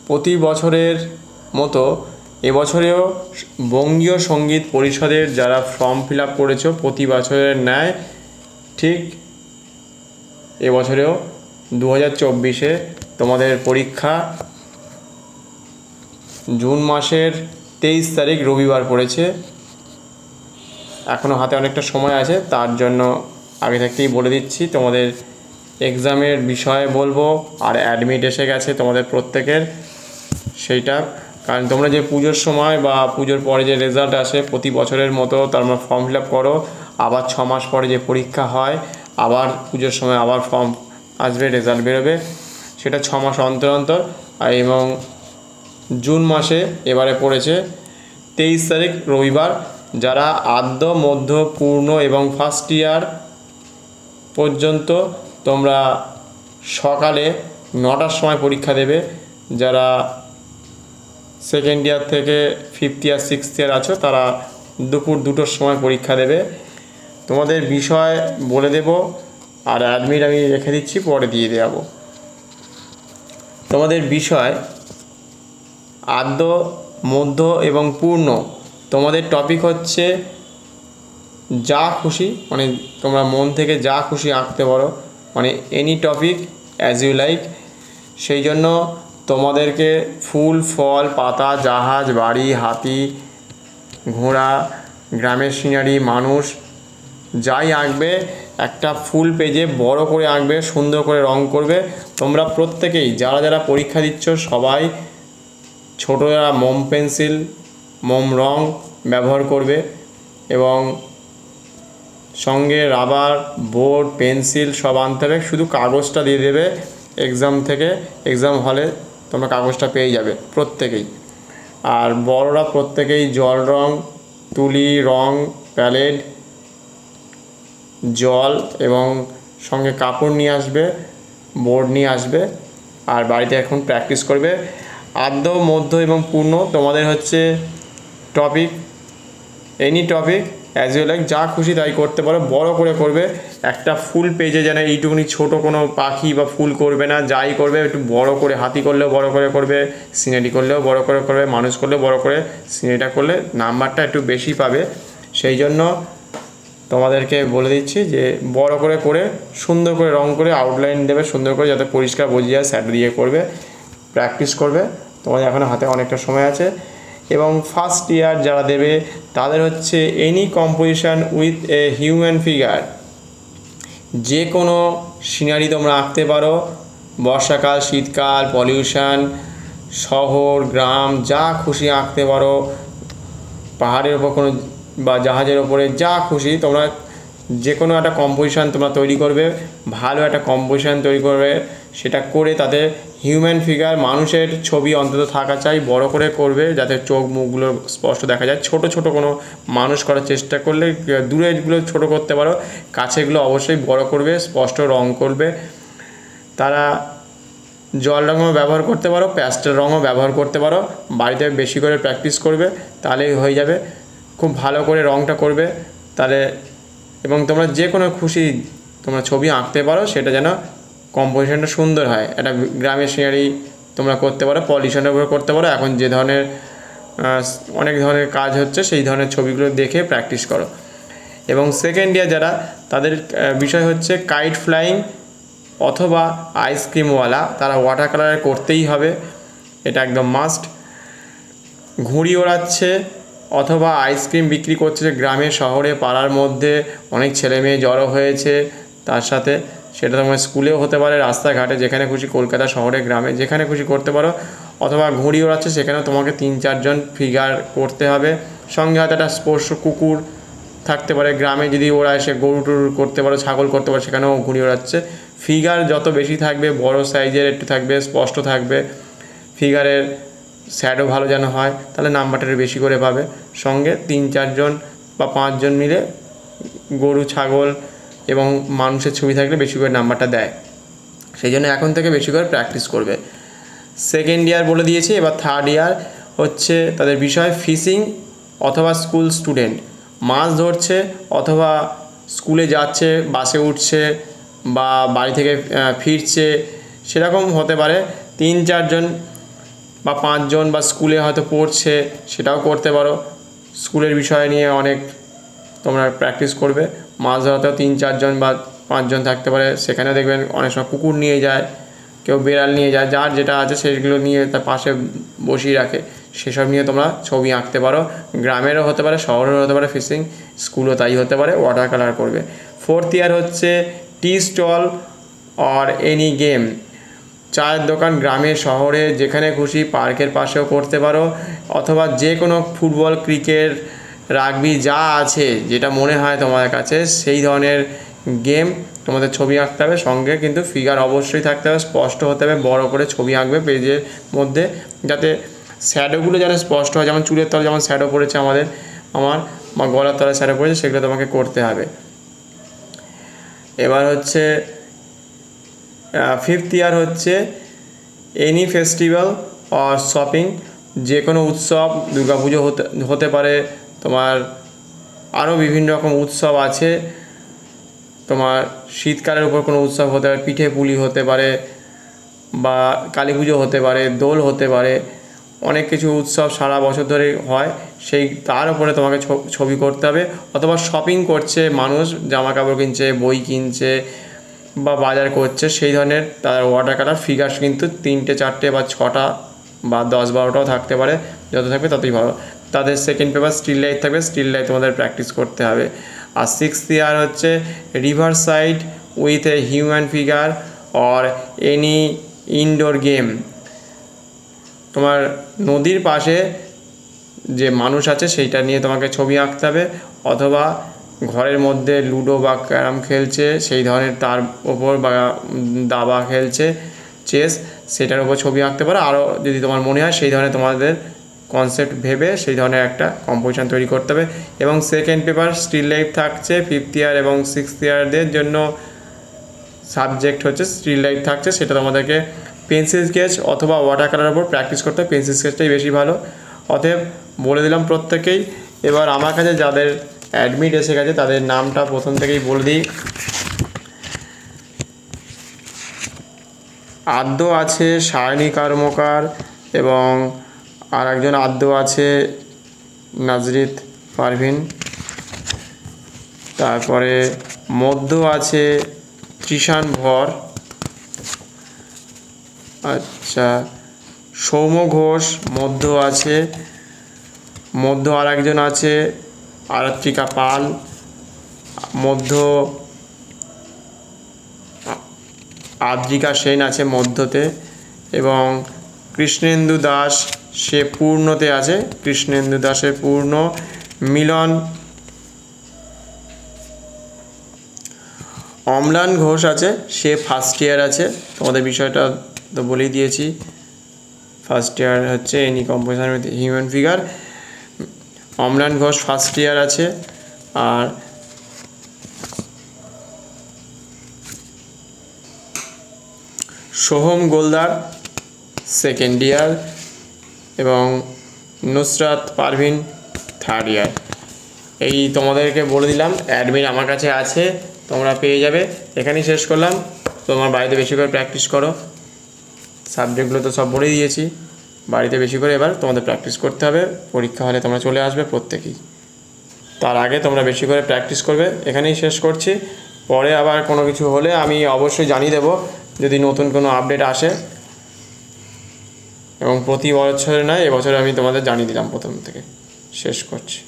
প্রতি বছরের মতো এবছরেও বঙ্গীয় সঙ্গীত পরিষদের যারা ফর্ম ফিল আপ করেছো প্রতি বছরের ন্যায় ঠিক এবছরেও 2024-এ তোমাদের পরীক্ষা জুন মাসের 23 তারিখ রবিবার পড়েছে। এখনও হাতে অনেকটা সময় আছে, তার জন্য আগে থেকেই বলে দিচ্ছি তোমাদের এক্সামের বিষয়ে বলবো। আর অ্যাডমিট এসে গেছে তোমাদের প্রত্যেকের, সেইটা কারণ তোমরা যে পুজোর সময় বা পুজোর পরে যে রেজাল্ট আসে প্রতি বছরের মতো তোমরা ফর্ম ফিল আপ করো, আবার 6 মাস পরে যে পরীক্ষা হয় আবার পুজোর সময় আবার ফর্ম আসবে, রেজাল্ট বেরোবে, সেটা 6 মাস অন্তর অন্তর। এবং জুন মাসে এবারে পড়েছে 23 তারিখ রবিবার। যারা আদ্য মধ্য পূর্ণ এবং ফার্স্ট ইয়ার পর্যন্ত তোমরা সকালে 9টার সময় পরীক্ষা দেবে। যারা সেকেন্ড ইয়ার থেকে 5th ইয়ার 6th ইয়ার আছো তারা দুপুর 2টোর সময় পরীক্ষা দেবে। তোমাদের বিষয় বলে দেব, আর অ্যাডমিট আমি রেখে দিচ্ছি, পরে দিয়ে দেবো। তোমাদের বিষয় আদ্য মধ্য এবং পূর্ণ। তোমাদের টপিক হচ্ছে যা খুশি, মানে তোমরা মন থেকে যা খুশি আঁকতে পারো, মানে any topic as you like. সেই জন্য তোমাদেরকে ফুল, ফল, পাতা, জাহাজ, বাড়ি, হাতি, ঘোড়া, গ্রামের সিনারি, মানুষ যাই আঁকবে একটা ফুল পেজে বড় করে আঁকবে, সুন্দর করে রং করবে। তোমরা প্রত্যেকেই যারা যারা পরীক্ষা দিচ্ছ সবাই ছোটরা মোম পেন্সিল, মোম রং ব্যবহার করবে এবং সঙ্গে রাবার, বোর্ড, পেন্সিল সব আনতে হবে। শুধু কাগজটা দিয়ে দেবে এক্সাম থেকে, এক্সাম হলে তোমরা কাগজটা পেয়ে যাবে প্রত্যেকেই। আর বড়রা প্রত্যেকেই জল রং, তুলি, রং, প্যালেট, জল এবং সঙ্গে কাপড় নিয়ে আসবে, বোর্ড নিয়ে আসবে, আর বাড়িতে এখন প্র্যাকটিস করবে। আদ্য মধ্য এবং পূর্ণ তোমাদের হচ্ছে topic any topic as you like, যা খুশি তাই করতে পারো, বড় করে করবে। একটা ফুল পেজে যেন এইটুকুনি ছোট কোনো পাখি বা ফুল করবে না, যাই করবে একটু বড় করে, হাতি করলেও বড় করে করবে, সিনারি করলেও বড় করে করবে, মানুষ করলেও বড় করে, সিনারিটা করলে নাম্বারটা একটু বেশি পাবে। সেই জন্য তোমাদেরকে বলে দিচ্ছি যে বড় করে করে সুন্দর করে রং করে আউটলাইন দেবে সুন্দর করে, যাতে পরিষ্কার বোঝা যায়, স্যাট দিয়ে করবে, প্র্যাকটিস করবে। তোমাদের এখনও হাতে অনেকটা সময় আছে। এবং ফার্স্ট ইয়ার যারা দেবে তাদের হচ্ছে any composition with a human figure, যে কোনো সিনারি তোমরা আঁকতে পারো। বর্ষাকাল, শীতকাল, পলিউশন, শহর, গ্রাম, যা খুশি আঁকতে পারো। পাহাড়ের ওপর কোনো বা জাহাজের ওপরে যা খুশি তোমরা যে কোনো একটা কম্পোজিশন তোমরা তৈরি করবে, ভালো একটা কম্পোজিশন তৈরি করবে। সেটা করে তাতে হিউম্যান ফিগার, মানুষের ছবি অন্তত থাকা চাই, বড় করে করবে যাতে চোখ মুখগুলো স্পষ্ট দেখা যায়। ছোট ছোট কোনো মানুষ করার চেষ্টা করলে দূরেরগুলো ছোট করতে পারো, কাছেগুলো অবশ্যই বড় করবে, স্পষ্ট রং করবে। তারা জল রঙও ব্যবহার করতে পারো, প্যাস্টেল রঙও ব্যবহার করতে পারো। বাড়িতে বেশি করে প্র্যাকটিস করবে, তাহলেই হয়ে যাবে। খুব ভালো করে রঙটা করবে তাহলে, এবং তোমরা যে কোনো খুশি তোমরা ছবি আঁকতে পারো, সেটা যেন কম্পোজিশনটা সুন্দর হয়। একটা গ্রামের সিনারি তোমরা করতে পারো, পলিউশনের উপর করতে পারো। এখন যে ধরনের অনেক ধরনের কাজ হচ্ছে সেই ধরনের ছবিগুলো দেখে প্র্যাকটিস করো। এবং সেকেন্ড ইয়ার যারা তাদের বিষয় হচ্ছে কাইট ফ্লাইং অথবা আইসক্রিমওয়ালা, তারা ওয়াটার কালারে করতেই হবে, এটা একদম মাস্ট। ঘুড়ি ওড়াচ্ছে অথবা আইসক্রিম বিক্রি করছে গ্রামে, শহরে, পাড়ার মধ্যে অনেক ছেলে মেয়ে জড়ো হয়েছে, তার সাথে সেটা তোমার স্কুলেও হতে পারে, রাস্তাঘাটে, যেখানে খুশি, কলকাতা শহরে, গ্রামে, যেখানে খুশি করতে পারো। অথবা ঘুড়ি ওড়াচ্ছে, সেখানেও তোমাকে 3-4 জন ফিগার করতে হবে। সঙ্গে হয়তো একটা স্পোর্টস কুকুর থাকতে পারে, গ্রামে যদি ওরা এসে গরু টুরু করতে পারো, ছাগল করতে পারো, সেখানেও ঘুড়ি ওড়াচ্ছে। ফিগার যত বেশি থাকবে, বড় সাইজের একটু থাকবে, স্পষ্ট থাকবে, ফিগারের শ্যাডো ভালো যেন হয়, তাহলে নাম্বারটা বেশি করে পাবে। সঙ্গে 3-4 জন বা 5 জন মিলে গরু, ছাগল এবং মানুষের ছবি থাকলে বেশি করে নাম্বারটা দেয়। সেই জন্য এখন থেকে বেশি করে প্র্যাকটিস করবে। সেকেন্ড ইয়ার বলে দিয়েছি, এবার থার্ড ইয়ার হচ্ছে তাদের বিষয় ফিশিং অথবা স্কুল স্টুডেন্ট, মাছ ধরছে অথবা স্কুলে যাচ্ছে, বাসে উঠছে বা বাড়ি থেকে ফিরছে, সেরকম হতে পারে। 3-4 জন বা 5 জন বা স্কুলে হয়তো পড়ছে সেটাও করতে পারো। স্কুলের বিষয় নিয়ে অনেক তোমরা প্র্যাকটিস করবে। মাছ ধরাতেও 3-4 জন বা 5 জন থাকতে পারে, সেখানে দেখবেন অনেক সময় কুকুর নিয়ে যায়, কেউ বিড়াল নিয়ে যায়, যার যেটা আছে সেগুলো নিয়ে তার পাশে বসিয়ে রাখে, সেসব নিয়ে তোমরা ছবি আঁকতে পারো। গ্রামেরও হতে পারে, শহরেরও হতে পারে, ফিশিং স্কুলও তাই হতে পারে, ওয়াটার কালার করবে। 4th ইয়ার হচ্ছে tea stall or any game, চায়ের দোকান গ্রামে শহরে যেখানে খুশি, পার্কের পাশেও করতে পারো, অথবা যে কোনো ফুটবল, ক্রিকেট, রাগবি যা আছে যেটা মনে হয় তোমাদের কাছে সেই ধরনের গেম তোমাদের ছবি আঁকতে হবে। সঙ্গে কিন্তু ফিগার অবশ্যই থাকতে হবে, স্পষ্ট হতে হবে, বড় করে ছবি আঁকবে পেজের মধ্যে, যাতে শ্যাডোগুলো যেন স্পষ্ট হয়। যেমন চুলের তলে যেমন শ্যাডো পড়েছে আমার বা গলার তলায় শ্যাডো পড়েছে, সেগুলো তোমাকে করতে হবে। এবার হচ্ছে 5th ইয়ার হচ্ছে এনি ফেস্টিভ্যাল অর শপিং, যে কোনো উৎসব, দুর্গাপুজো হতে পারে, তোমার আরও বিভিন্ন রকম উৎসব আছে, তোমার শীতকালের উপর কোনো উৎসব হতে পারে, পিঠে পুলি হতে পারে, বা কালী পুজো হতে পারে, দোল হতে পারে, অনেক কিছু উৎসব সারা বছর ধরে হয়, তার উপরে তোমাকে ছবি করতে হবে। অথবা শপিং করছে মানুষ, জামা কাপড় কিনছে, বই কিনছে বা বাজার করছে, সেই ধরনের তার ওয়াটার কালার ফিগার কিন্তু 3টে 4টে বা 6টা বা 10-12টাও থাকতে পারে, যত থাকবে ততই ভালো। তাদের সেকেন্ড পেপার স্টিল লাইফ থাকবে, স্টিল লাইফ তোমাদের প্র্যাকটিস করতে হবে। আর 6th ইয়ার হচ্ছে river side with a human figure or any indoor game, তোমার নদীর পাশে যে মানুষ আছে সেইটা নিয়ে তোমাকে ছবি আঁকতে হবে, অথবা ঘরের মধ্যে লুডো বা ক্যারাম খেলছে সেই ধরনের, তার ওপর বা দাবা খেলছে, চেস, সেটার উপর ছবি আঁকতে পারো। আরও যদি তোমার মনে হয় সেই ধরনের তোমাদের কনসেপ্ট ভেবে সেই ধরনের একটা কম্পোজিশন তৈরি করতে হবে। এবং সেকেন্ড পেপার স্টিল লাইফ থাকছে 5th ইয়ার এবং 6th ইয়ারদের জন্য, সাবজেক্ট হচ্ছে স্টিল লাইফ থাকছে, সেটা তোমাদেরকে পেন্সিল স্কেচ অথবা ওয়াটার কালারের উপর প্র্যাকটিস করতে হবে। পেন্সিল স্কেচটাই বেশি ভালো। অতএব বলে দিলাম প্রত্যেকেই। এবার আমার কাছে যাদের অ্যাডমিট এসে গেছে তাদের নামটা প্রথম থেকেই বলে দিই। আদ্য আছে সায়নী কর্মকার, এবং আর একজন আদ্য আছে নাজরিত পারভিন। তারপরে মধ্য আছে তৃষান ভর, আচ্ছা সৌম্য ঘোষ মধ্য আছে, মধ্য আর একজন আছে আরাত্রিকা পাল, মধ্য আদ্রিকা সেন আছে মধ্যতে, এবং কৃষ্ণেন্দু দাস সে পূর্ণতে আছে, কৃষ্ণেন্দু দাসের পূর্ণ। মিলন অম্লান ঘোষ আছে, সে 1st ইয়ার আছে, তোমাদের বিষয়টা তো বলেই দিয়েছি। 1st ইয়ার হচ্ছে any composition with human figure, Amlan Ghosh 1st ইয়ার আছে। আর সোহম গোলদার 2nd ইয়ার, এবং নুসরাত পারভিন 3rd ইয়ার। এই তোমাদেরকে বলে দিলাম, অ্যাডমিট আমার কাছে আছে, তোমরা পেয়ে যাবে। এখানেই শেষ করলাম। তোমার বাড়িতে বেশি করে প্র্যাকটিস করো, সাবজেক্টগুলো তো সব বলেই দিয়েছি, বাড়িতে বেশি করে এবার তোমাদের প্র্যাকটিস করতে হবে। পরীক্ষা হলে তোমরা চলে আসবে প্রত্যেকেই, তার আগে তোমরা বেশি করে প্র্যাকটিস করবে। এখানেই শেষ করছি। পরে আবার কোনো কিছু হলে আমি অবশ্যই জানিয়ে দেবো, যদি নতুন কোনো আপডেট আসে, এবং প্রতি বছরে নয় এবছরে আমি তোমাদের জানিয়ে দিলাম প্রথম থেকে। শেষ করছি।